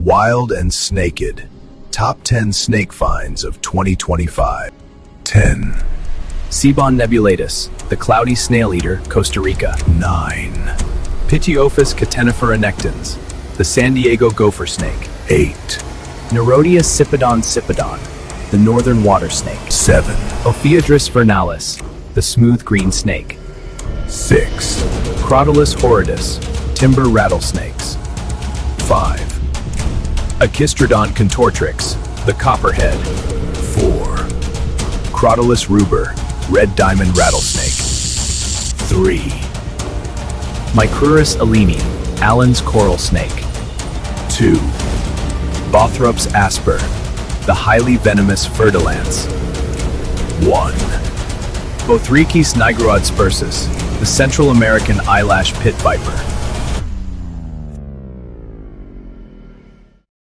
Wild and Snaked. Top 10 snake finds of 2025. 10. Cebon nebulatus, the cloudy snail eater, Costa Rica. 9. Pityophis catenifera nectans, the San Diego gopher snake. 8. Nerodia cipodon, the northern water snake. 7. Ophiodrys vernalis, the smooth green snake. 6. Crotalus horridus, timber rattlesnakes. 5. Achistrodon contortrix, the copperhead. 4. Crotalus ruber, red diamond rattlesnake. 3. Micrurus alini, Allen's coral snake. 2. Bothrops asper, the highly venomous ferdilance. 1. Bothrechis nigruodspersus, the Central American eyelash pit viper.